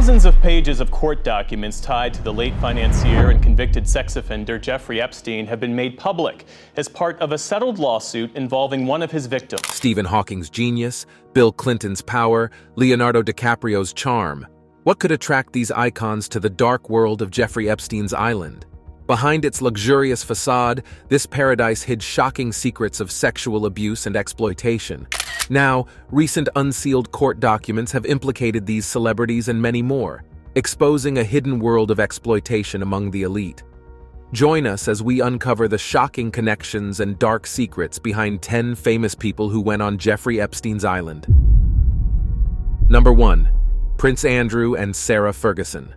Thousands of pages of court documents tied to the late financier and convicted sex offender Jeffrey Epstein have been made public as part of a settled lawsuit involving one of his victims. Stephen Hawking's genius, Bill Clinton's power, Leonardo DiCaprio's charm. What could attract these icons to the dark world of Jeffrey Epstein's island? Behind its luxurious facade, this paradise hid shocking secrets of sexual abuse and exploitation. Now, recent unsealed court documents have implicated these celebrities and many more, exposing a hidden world of exploitation among the elite. Join us as we uncover the shocking connections and dark secrets behind 10 famous people who went on Jeffrey Epstein's island. Number 1. Prince Andrew and Sarah Ferguson.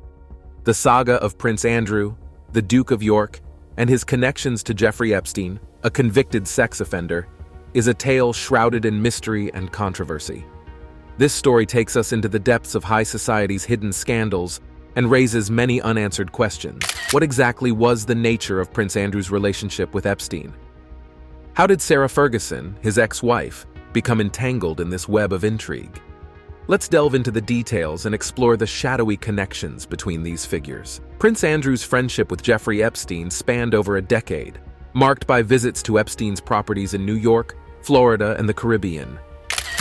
The saga of Prince Andrew, the Duke of York, and his connections to Jeffrey Epstein, a convicted sex offender, is a tale shrouded in mystery and controversy. This story takes us into the depths of high society's hidden scandals and raises many unanswered questions. What exactly was the nature of Prince Andrew's relationship with Epstein? How did Sarah Ferguson, his ex-wife, become entangled in this web of intrigue? Let's delve into the details and explore the shadowy connections between these figures. Prince Andrew's friendship with Jeffrey Epstein spanned over a decade, marked by visits to Epstein's properties in New York, Florida, and the Caribbean.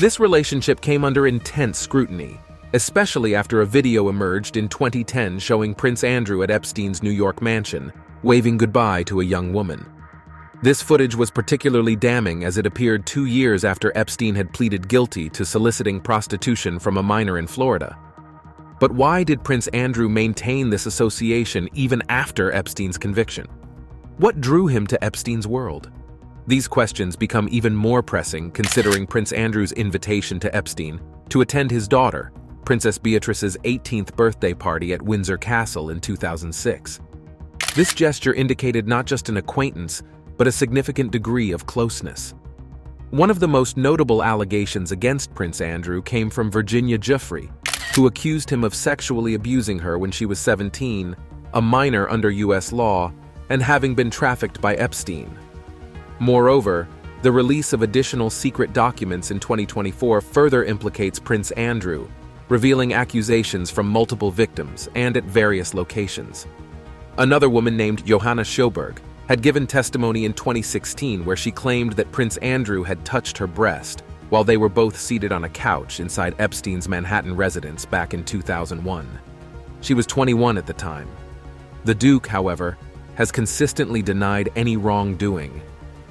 This relationship came under intense scrutiny, especially after a video emerged in 2010 showing Prince Andrew at Epstein's New York mansion, waving goodbye to a young woman. This footage was particularly damning as it appeared 2 years after Epstein had pleaded guilty to soliciting prostitution from a minor in Florida. But why did Prince Andrew maintain this association even after Epstein's conviction? What drew him to Epstein's world? These questions become even more pressing considering Prince Andrew's invitation to Epstein to attend his daughter, Princess Beatrice's 18th birthday party at Windsor Castle in 2006. This gesture indicated not just an acquaintance, but a significant degree of closeness. One of the most notable allegations against Prince Andrew came from Virginia Jeffrey, who accused him of sexually abusing her when she was 17, a minor under U.S. law, and having been trafficked by Epstein. Moreover, the release of additional secret documents in 2024 further implicates Prince Andrew, revealing accusations from multiple victims and at various locations. Another woman named Johanna Schoberg had given testimony in 2016 where she claimed that Prince Andrew had touched her breast while they were both seated on a couch inside Epstein's Manhattan residence back in 2001. She was 21 at the time. The Duke, however, has consistently denied any wrongdoing,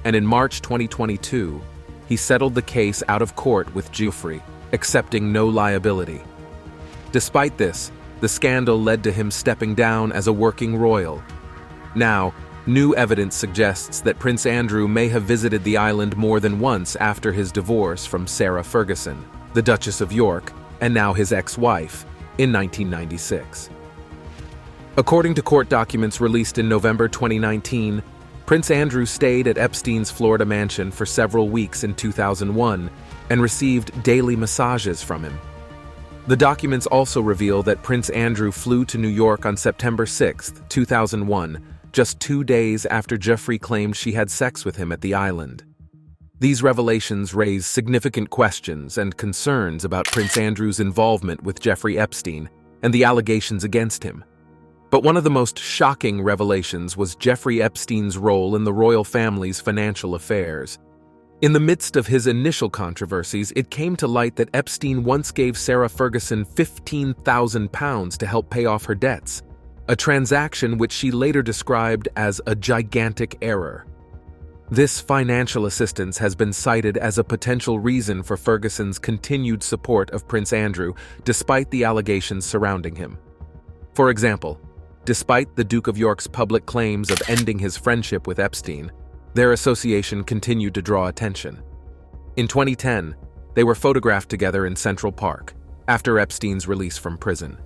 and in March 2022, he settled the case out of court with Jeffrey, accepting no liability. Despite this, the scandal led to him stepping down as a working royal. Now, new evidence suggests that Prince Andrew may have visited the island more than once after his divorce from Sarah Ferguson, the Duchess of York, and now his ex-wife, in 1996. According to court documents released in November 2019, Prince Andrew stayed at Epstein's Florida mansion for several weeks in 2001 and received daily massages from him. The documents also reveal that Prince Andrew flew to New York on September 6, 2001, just 2 days after Jeffrey claimed she had sex with him at the island. These revelations raise significant questions and concerns about Prince Andrew's involvement with Jeffrey Epstein and the allegations against him. But one of the most shocking revelations was Jeffrey Epstein's role in the royal family's financial affairs. In the midst of his initial controversies, it came to light that Epstein once gave Sarah Ferguson £15,000 to help pay off her debts, a transaction which she later described as a gigantic error. This financial assistance has been cited as a potential reason for Ferguson's continued support of Prince Andrew, despite the allegations surrounding him. For example, despite the Duke of York's public claims of ending his friendship with Epstein, their association continued to draw attention. In 2010, they were photographed together in Central Park, after Epstein's release from prison.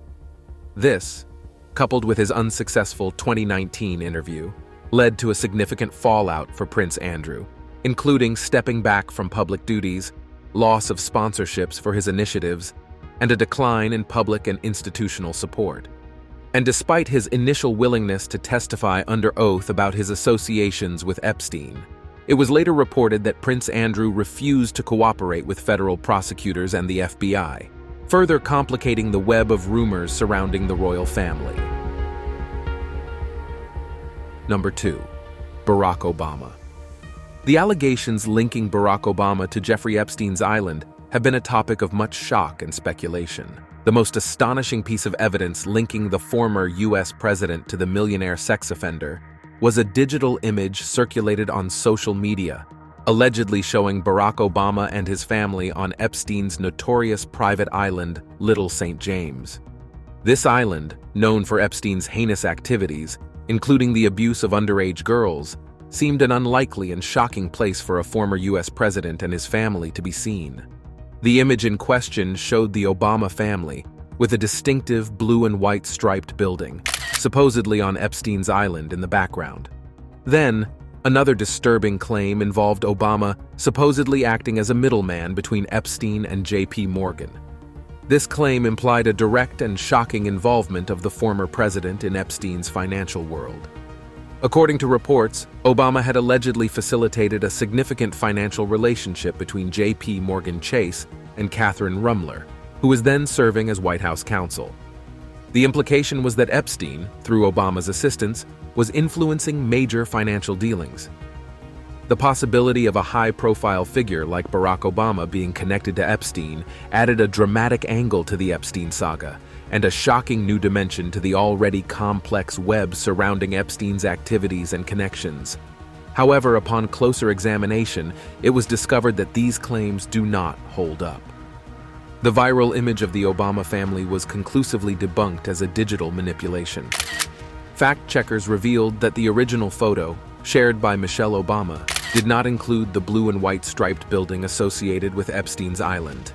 This, coupled with his unsuccessful 2019 interview, led to a significant fallout for Prince Andrew, including stepping back from public duties, loss of sponsorships for his initiatives, and a decline in public and institutional support. And despite his initial willingness to testify under oath about his associations with Epstein, it was later reported that Prince Andrew refused to cooperate with federal prosecutors and the FBI, further complicating the web of rumors surrounding the royal family. Number 2. Barack Obama. The allegations linking Barack Obama to Jeffrey Epstein's island have been a topic of much shock and speculation. The most astonishing piece of evidence linking the former U.S. president to the millionaire sex offender was a digital image circulated on social media, allegedly showing Barack Obama and his family on Epstein's notorious private island, Little St. James. This island, known for Epstein's heinous activities, including the abuse of underage girls, seemed an unlikely and shocking place for a former U.S. president and his family to be seen. The image in question showed the Obama family, with a distinctive blue and white striped building, supposedly on Epstein's island in the background. Then, another disturbing claim involved Obama supposedly acting as a middleman between Epstein and J.P. Morgan. This claim implied a direct and shocking involvement of the former president in Epstein's financial world. According to reports, Obama had allegedly facilitated a significant financial relationship between J.P. Morgan Chase and Catherine Rumler, who was then serving as White House counsel. The implication was that Epstein, through Obama's assistance, was influencing major financial dealings. The possibility of a high-profile figure like Barack Obama being connected to Epstein added a dramatic angle to the Epstein saga, and a shocking new dimension to the already complex web surrounding Epstein's activities and connections. However, upon closer examination, it was discovered that these claims do not hold up. The viral image of the Obama family was conclusively debunked as a digital manipulation. Fact-checkers revealed that the original photo, shared by Michelle Obama, did not include the blue and white striped building associated with Epstein's island.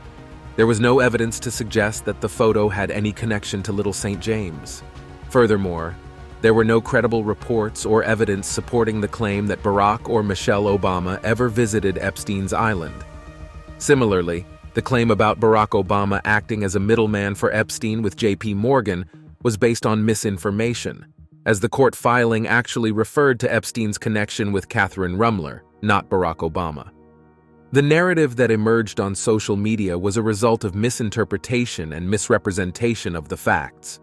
There was no evidence to suggest that the photo had any connection to Little St. James. Furthermore, there were no credible reports or evidence supporting the claim that Barack or Michelle Obama ever visited Epstein's island. Similarly, the claim about Barack Obama acting as a middleman for Epstein with J.P. Morgan was based on misinformation, as the court filing actually referred to Epstein's connection with Catherine Rumler, not Barack Obama. The narrative that emerged on social media was a result of misinterpretation and misrepresentation of the facts.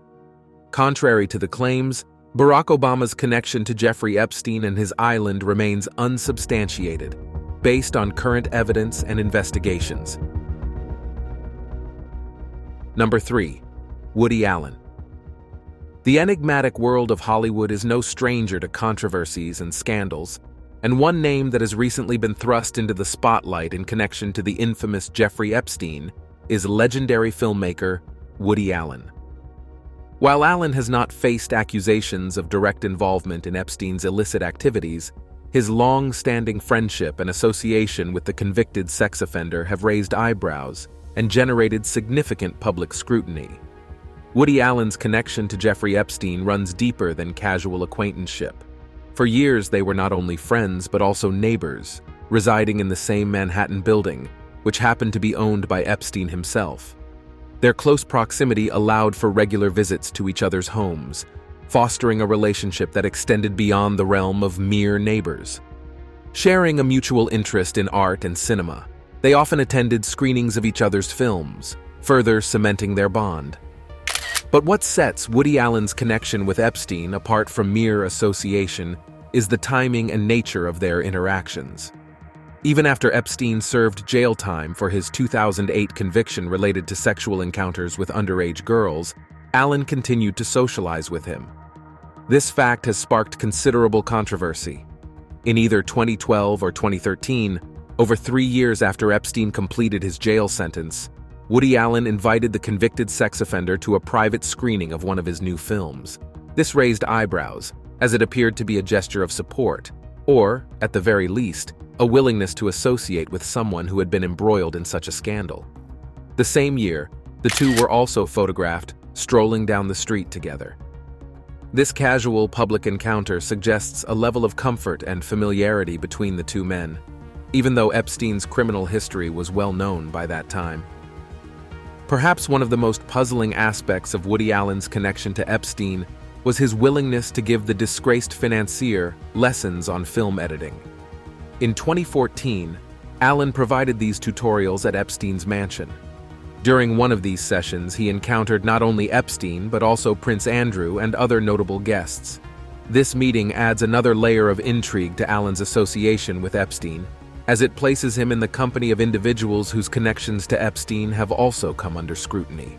Contrary to the claims, Barack Obama's connection to Jeffrey Epstein and his island remains unsubstantiated, based on current evidence and investigations. Number 3. Woody Allen. The enigmatic world of Hollywood is no stranger to controversies and scandals, and one name that has recently been thrust into the spotlight in connection to the infamous Jeffrey Epstein is legendary filmmaker Woody Allen. While Allen has not faced accusations of direct involvement in Epstein's illicit activities, his long-standing friendship and association with the convicted sex offender have raised eyebrows and generated significant public scrutiny. Woody Allen's connection to Jeffrey Epstein runs deeper than casual acquaintanceship. For years, they were not only friends but also neighbors, residing in the same Manhattan building, which happened to be owned by Epstein himself. Their close proximity allowed for regular visits to each other's homes, fostering a relationship that extended beyond the realm of mere neighbors. Sharing a mutual interest in art and cinema, they often attended screenings of each other's films, further cementing their bond. But what sets Woody Allen's connection with Epstein apart from mere association is the timing and nature of their interactions. Even after Epstein served jail time for his 2008 conviction related to sexual encounters with underage girls, Allen continued to socialize with him. This fact has sparked considerable controversy. In either 2012 or 2013, over 3 years after Epstein completed his jail sentence, Woody Allen invited the convicted sex offender to a private screening of one of his new films. This raised eyebrows, as it appeared to be a gesture of support, or, at the very least, a willingness to associate with someone who had been embroiled in such a scandal. The same year, the two were also photographed strolling down the street together. This casual public encounter suggests a level of comfort and familiarity between the two men, even though Epstein's criminal history was well known by that time. Perhaps one of the most puzzling aspects of Woody Allen's connection to Epstein was his willingness to give the disgraced financier lessons on film editing. In 2014, Allen provided these tutorials at Epstein's mansion. During one of these sessions, he encountered not only Epstein but also Prince Andrew and other notable guests. This meeting adds another layer of intrigue to Allen's association with Epstein, as it places him in the company of individuals whose connections to Epstein have also come under scrutiny.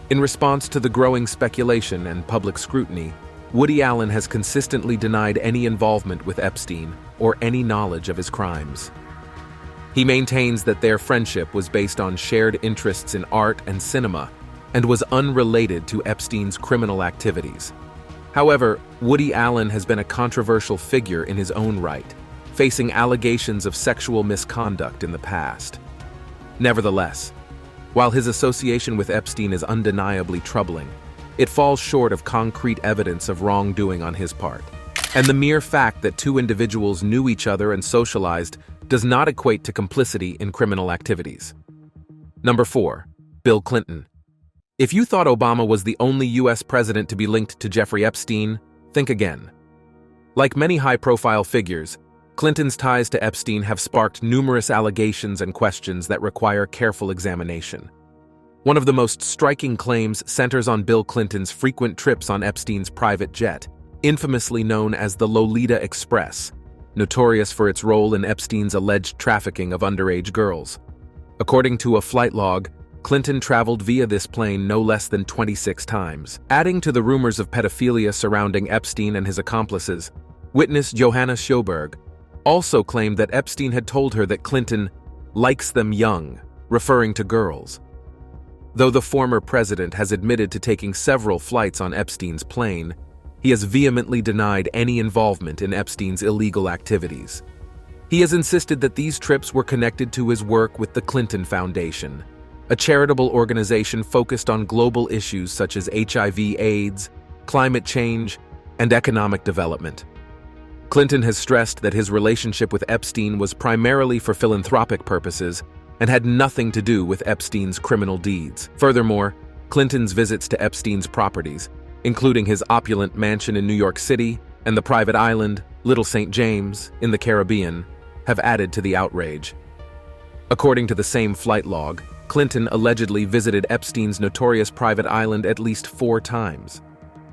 In response to the growing speculation and public scrutiny, Woody Allen has consistently denied any involvement with Epstein or any knowledge of his crimes. He maintains that their friendship was based on shared interests in art and cinema and was unrelated to Epstein's criminal activities. However, Woody Allen has been a controversial figure in his own right, facing allegations of sexual misconduct in the past. Nevertheless, while his association with Epstein is undeniably troubling, it falls short of concrete evidence of wrongdoing on his part. And the mere fact that two individuals knew each other and socialized does not equate to complicity in criminal activities. Number 4. Bill Clinton. If you thought Obama was the only U.S. president to be linked to Jeffrey Epstein, think again. Like many high-profile figures, Clinton's ties to Epstein have sparked numerous allegations and questions that require careful examination. One of the most striking claims centers on Bill Clinton's frequent trips on Epstein's private jet, infamously known as the Lolita Express, notorious for its role in Epstein's alleged trafficking of underage girls. According to a flight log, Clinton traveled via this plane no less than 26 times. Adding to the rumors of pedophilia surrounding Epstein and his accomplices, witness Johanna Sjoberg also claimed that Epstein had told her that Clinton likes them young, referring to girls. Though the former president has admitted to taking several flights on Epstein's plane, he has vehemently denied any involvement in Epstein's illegal activities. He has insisted that these trips were connected to his work with the Clinton Foundation, a charitable organization focused on global issues such as HIV/AIDS, climate change, and economic development. Clinton has stressed that his relationship with Epstein was primarily for philanthropic purposes and had nothing to do with Epstein's criminal deeds. Furthermore, Clinton's visits to Epstein's properties, including his opulent mansion in New York City and the private island, Little St. James, in the Caribbean, have added to the outrage. According to the same flight log, Clinton allegedly visited Epstein's notorious private island at least 4 times.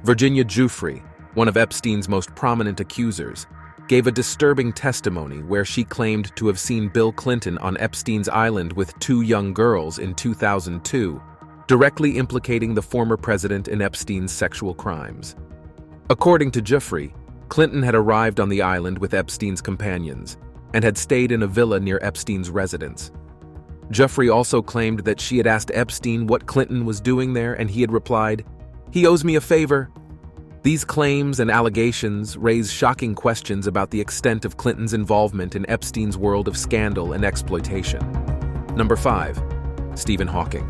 Virginia Giuffre, one of Epstein's most prominent accusers, gave a disturbing testimony where she claimed to have seen Bill Clinton on Epstein's island with 2 young girls in 2002, directly implicating the former president in Epstein's sexual crimes. According to Giuffre, Clinton had arrived on the island with Epstein's companions and had stayed in a villa near Epstein's residence. Giuffre also claimed that she had asked Epstein what Clinton was doing there, and he had replied, "He owes me a favor." These claims and allegations raise shocking questions about the extent of Clinton's involvement in Epstein's world of scandal and exploitation. Number 5. Stephen Hawking.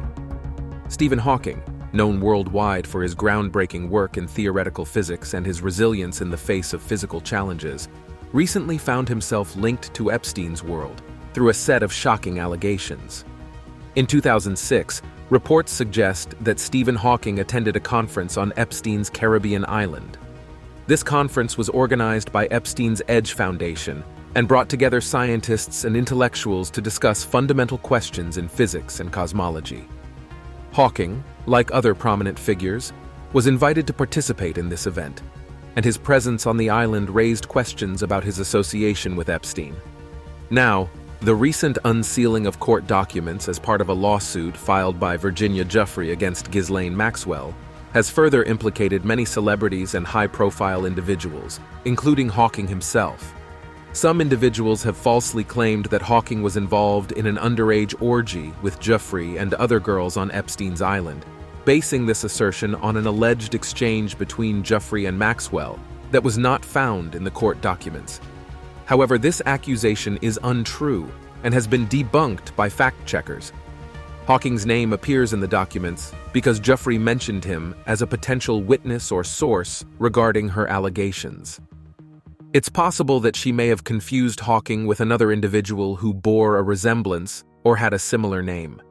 Stephen Hawking, known worldwide for his groundbreaking work in theoretical physics and his resilience in the face of physical challenges, recently found himself linked to Epstein's world through a set of shocking allegations. In 2006, reports suggest that Stephen Hawking attended a conference on Epstein's Caribbean island. This conference was organized by Epstein's Edge Foundation and brought together scientists and intellectuals to discuss fundamental questions in physics and cosmology. Hawking, like other prominent figures, was invited to participate in this event, and his presence on the island raised questions about his association with Epstein. Now, the recent unsealing of court documents as part of a lawsuit filed by Virginia Giuffre against Ghislaine Maxwell has further implicated many celebrities and high-profile individuals, including Hawking himself. Some individuals have falsely claimed that Hawking was involved in an underage orgy with Giuffre and other girls on Epstein's island, basing this assertion on an alleged exchange between Giuffre and Maxwell that was not found in the court documents. However, this accusation is untrue and has been debunked by fact-checkers. Hawking's name appears in the documents because Giuffre mentioned him as a potential witness or source regarding her allegations. It's possible that she may have confused Hawking with another individual who bore a resemblance or had a similar name.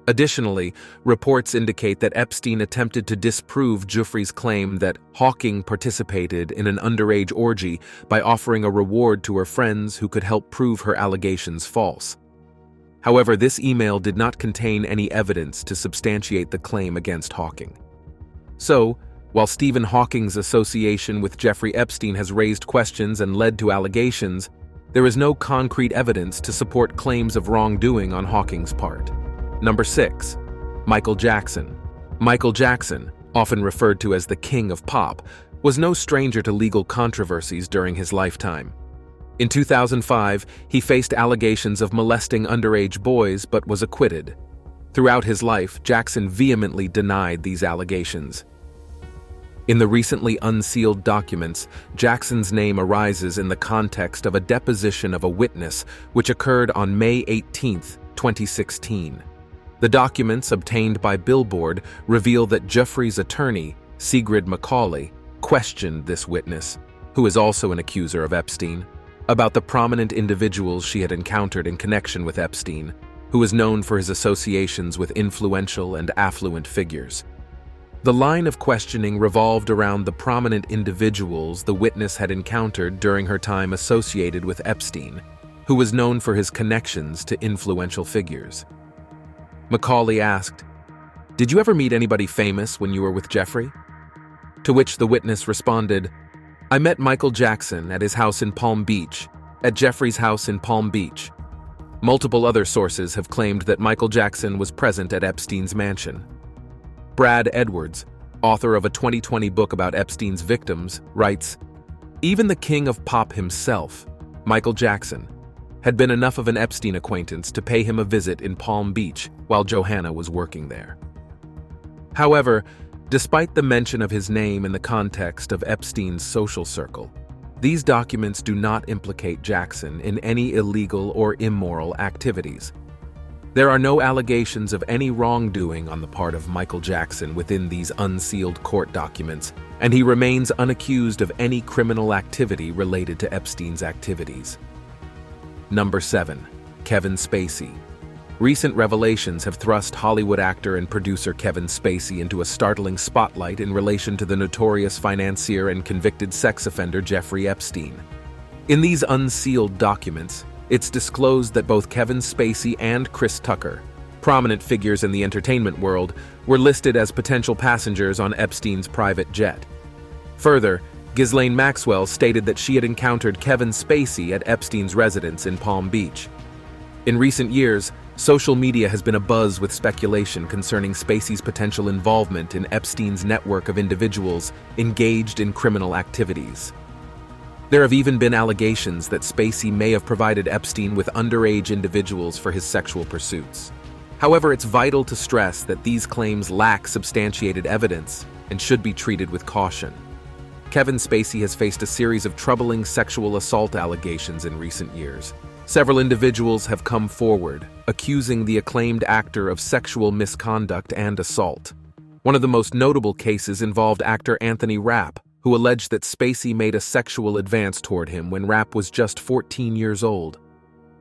Additionally, reports indicate that Epstein attempted to disprove Giuffre's claim that Hawking participated in an underage orgy by offering a reward to her friends who could help prove her allegations false. However, this email did not contain any evidence to substantiate the claim against Hawking. So, while Stephen Hawking's association with Jeffrey Epstein has raised questions and led to allegations, there is no concrete evidence to support claims of wrongdoing on Hawking's part. Number 6. Michael Jackson. Michael Jackson, often referred to as the King of Pop, was no stranger to legal controversies during his lifetime. In 2005, he faced allegations of molesting underage boys but was acquitted. Throughout his life, Jackson vehemently denied these allegations. In the recently unsealed documents, Jackson's name arises in the context of a deposition of a witness which occurred on May 18, 2016. The documents obtained by Billboard reveal that Jeffrey's attorney, Sigrid Macaulay, questioned this witness, who is also an accuser of Epstein, about the prominent individuals she had encountered in connection with Epstein, who is known for his associations with influential and affluent figures. The line of questioning revolved around the prominent individuals the witness had encountered during her time associated with Epstein, who was known for his connections to influential figures. Macaulay asked, "Did you ever meet anybody famous when you were with Jeffrey?" To which the witness responded, "I met Michael Jackson at his house in Palm Beach, at Jeffrey's house in Palm Beach." Multiple other sources have claimed that Michael Jackson was present at Epstein's mansion. Brad Edwards, author of a 2020 book about Epstein's victims, writes, "Even the king of pop himself, Michael Jackson, had been enough of an Epstein acquaintance to pay him a visit in Palm Beach while Johanna was working there." However, despite the mention of his name in the context of Epstein's social circle, these documents do not implicate Jackson in any illegal or immoral activities. There are no allegations of any wrongdoing on the part of Michael Jackson within these unsealed court documents, and he remains unaccused of any criminal activity related to Epstein's activities. Number 7. Kevin Spacey. Recent revelations have thrust Hollywood actor and producer Kevin Spacey into a startling spotlight in relation to the notorious financier and convicted sex offender Jeffrey Epstein. In these unsealed documents, it's disclosed that both Kevin Spacey and Chris Tucker, prominent figures in the entertainment world, were listed as potential passengers on Epstein's private jet. Further, Ghislaine Maxwell stated that she had encountered Kevin Spacey at Epstein's residence in Palm Beach. In recent years, social media has been abuzz with speculation concerning Spacey's potential involvement in Epstein's network of individuals engaged in criminal activities. There have even been allegations that Spacey may have provided Epstein with underage individuals for his sexual pursuits. However, it's vital to stress that these claims lack substantiated evidence and should be treated with caution. Kevin Spacey has faced a series of troubling sexual assault allegations in recent years. Several individuals have come forward, accusing the acclaimed actor of sexual misconduct and assault. One of the most notable cases involved actor Anthony Rapp, who alleged that Spacey made a sexual advance toward him when Rapp was just 14 years old.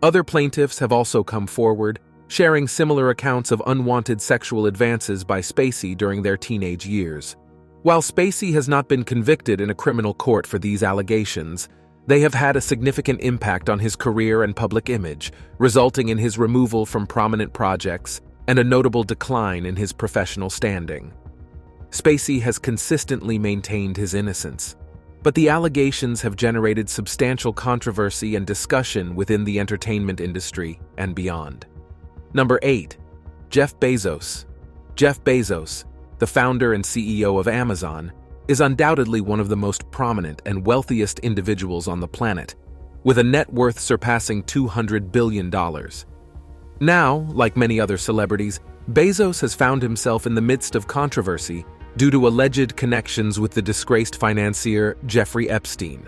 Other plaintiffs have also come forward, sharing similar accounts of unwanted sexual advances by Spacey during their teenage years. While Spacey has not been convicted in a criminal court for these allegations, they have had a significant impact on his career and public image, resulting in his removal from prominent projects and a notable decline in his professional standing. Spacey has consistently maintained his innocence, but the allegations have generated substantial controversy and discussion within the entertainment industry and beyond. Number 8. Jeff Bezos. Jeff Bezos, the founder and CEO of Amazon, is undoubtedly one of the most prominent and wealthiest individuals on the planet, with a net worth surpassing $200 billion. Now, like many other celebrities, Bezos has found himself in the midst of controversy due to alleged connections with the disgraced financier Jeffrey Epstein.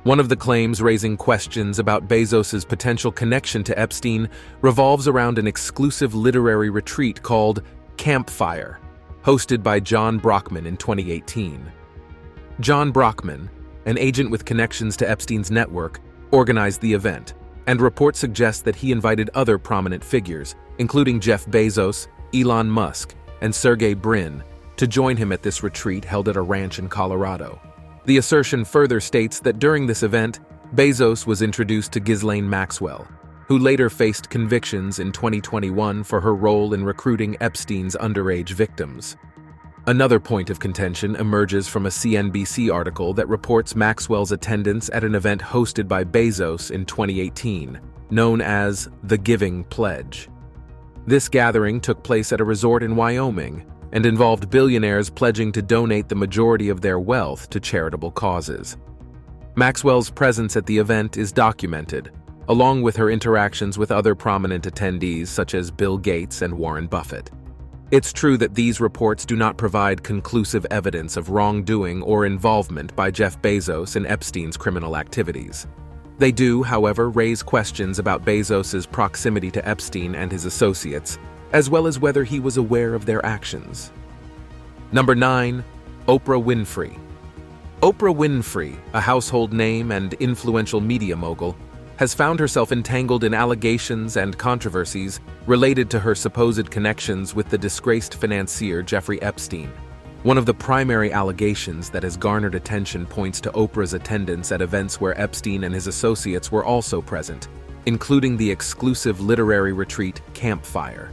One of the claims raising questions about Bezos's potential connection to Epstein revolves around an exclusive literary retreat called Campfire, hosted by John Brockman in 2018. John Brockman, an agent with connections to Epstein's network, organized the event, and reports suggest that he invited other prominent figures, including Jeff Bezos, Elon Musk, and Sergey Brin, to join him at this retreat held at a ranch in Colorado. The assertion further states that during this event, Bezos was introduced to Ghislaine Maxwell, who later faced convictions in 2021 for her role in recruiting Epstein's underage victims. Another point of contention emerges from a CNBC article that reports Maxwell's attendance at an event hosted by Bezos in 2018, known as the Giving Pledge. This gathering took place at a resort in Wyoming and involved billionaires pledging to donate the majority of their wealth to charitable causes. Maxwell's presence at the event is documented, along with her interactions with other prominent attendees such as Bill Gates and Warren Buffett. It's true that these reports do not provide conclusive evidence of wrongdoing or involvement by Jeff Bezos in Epstein's criminal activities. They do, however, raise questions about Bezos's proximity to Epstein and his associates, as well as whether he was aware of their actions. Number 9. Oprah Winfrey. Oprah Winfrey, a household name and influential media mogul, has found herself entangled in allegations and controversies related to her supposed connections with the disgraced financier Jeffrey Epstein. One of the primary allegations that has garnered attention points to Oprah's attendance at events where Epstein and his associates were also present, including the exclusive literary retreat Campfire.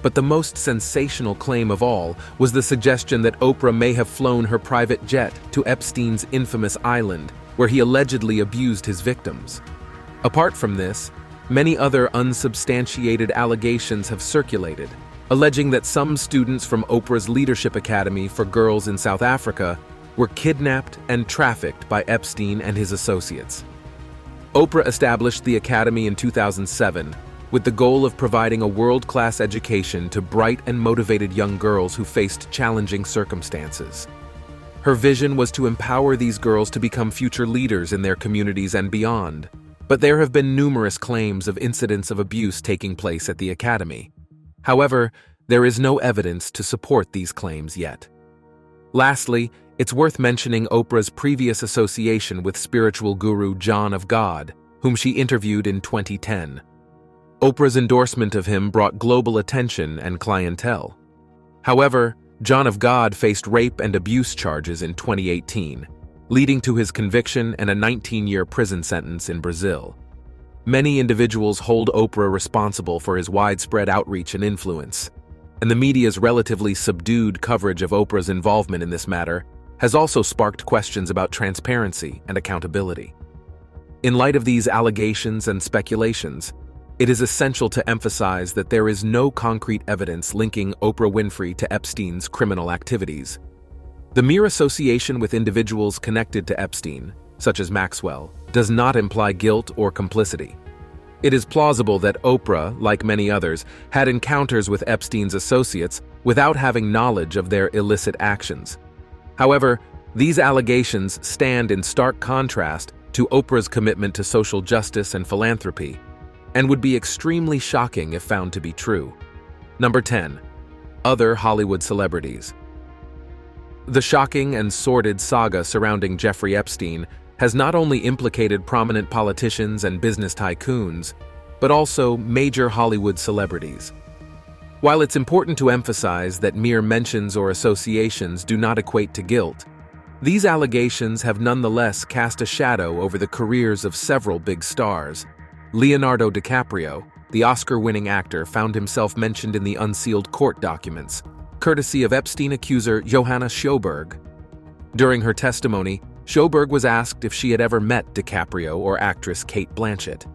But the most sensational claim of all was the suggestion that Oprah may have flown her private jet to Epstein's infamous island, where he allegedly abused his victims. Apart from this, many other unsubstantiated allegations have circulated, alleging that some students from Oprah's Leadership Academy for Girls in South Africa were kidnapped and trafficked by Epstein and his associates. Oprah established the academy in 2007 with the goal of providing a world-class education to bright and motivated young girls who faced challenging circumstances. Her vision was to empower these girls to become future leaders in their communities and beyond. But there have been numerous claims of incidents of abuse taking place at the academy. However, there is no evidence to support these claims yet. Lastly, it's worth mentioning Oprah's previous association with spiritual guru John of God, whom she interviewed in 2010. Oprah's endorsement of him brought global attention and clientele. However, John of God faced rape and abuse charges in 2018. Leading to his conviction and a 19-year prison sentence in Brazil. Many individuals hold Oprah responsible for his widespread outreach and influence, and the media's relatively subdued coverage of Oprah's involvement in this matter has also sparked questions about transparency and accountability. In light of these allegations and speculations, it is essential to emphasize that there is no concrete evidence linking Oprah Winfrey to Epstein's criminal activities. The mere association with individuals connected to Epstein, such as Maxwell, does not imply guilt or complicity. It is plausible that Oprah, like many others, had encounters with Epstein's associates without having knowledge of their illicit actions. However, these allegations stand in stark contrast to Oprah's commitment to social justice and philanthropy, and would be extremely shocking if found to be true. Number 10. Other Hollywood celebrities. The shocking and sordid saga surrounding Jeffrey Epstein has not only implicated prominent politicians and business tycoons, but also major Hollywood celebrities. While it's important to emphasize that mere mentions or associations do not equate to guilt, these allegations have nonetheless cast a shadow over the careers of several big stars. Leonardo DiCaprio, the Oscar-winning actor, found himself mentioned in the unsealed court documents, courtesy of Epstein accuser Johanna Sjoberg. During her testimony, Sjoberg was asked if she had ever met DiCaprio or actress Cate Blanchett.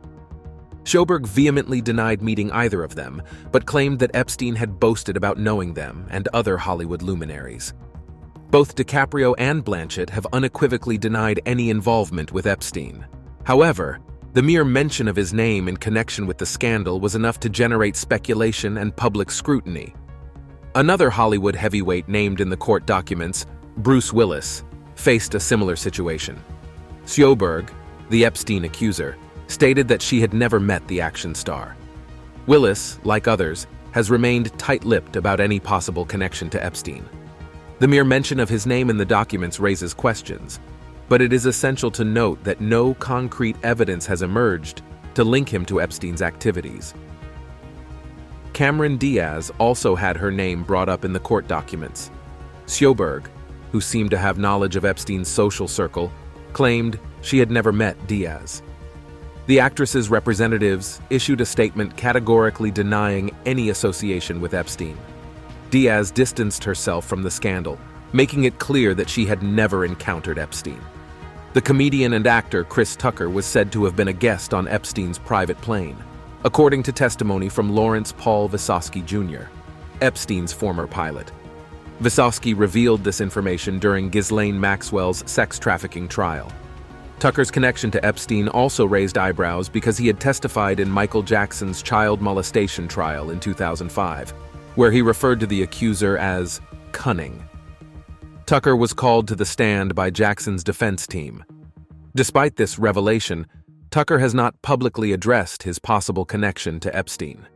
Sjoberg vehemently denied meeting either of them, but claimed that Epstein had boasted about knowing them and other Hollywood luminaries. Both DiCaprio and Blanchett have unequivocally denied any involvement with Epstein. However, the mere mention of his name in connection with the scandal was enough to generate speculation and public scrutiny. Another Hollywood heavyweight named in the court documents, Bruce Willis, faced a similar situation. Sjoberg, the Epstein accuser, stated that she had never met the action star. Willis, like others, has remained tight-lipped about any possible connection to Epstein. The mere mention of his name in the documents raises questions, but it is essential to note that no concrete evidence has emerged to link him to Epstein's activities. Cameron Diaz also had her name brought up in the court documents. Sjoberg, who seemed to have knowledge of Epstein's social circle, claimed she had never met Diaz. The actress's representatives issued a statement categorically denying any association with Epstein. Diaz distanced herself from the scandal, making it clear that she had never encountered Epstein. The comedian and actor Chris Tucker was said to have been a guest on Epstein's private plane, according to testimony from Lawrence Paul Visosky Jr., Epstein's former pilot. Visosky revealed this information during Ghislaine Maxwell's sex trafficking trial. Tucker's connection to Epstein also raised eyebrows because he had testified in Michael Jackson's child molestation trial in 2005, where he referred to the accuser as cunning. Tucker was called to the stand by Jackson's defense team. Despite this revelation, Tucker has not publicly addressed his possible connection to Epstein.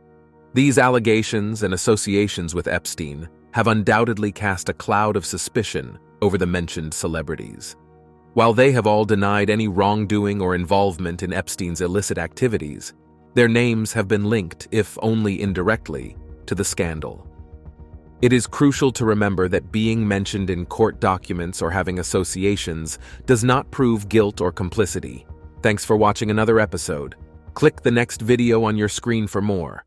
These allegations and associations with Epstein have undoubtedly cast a cloud of suspicion over the mentioned celebrities. While they have all denied any wrongdoing or involvement in Epstein's illicit activities, their names have been linked, if only indirectly, to the scandal. It is crucial to remember that being mentioned in court documents or having associations does not prove guilt or complicity. Thanks for watching another episode. Click the next video on your screen for more.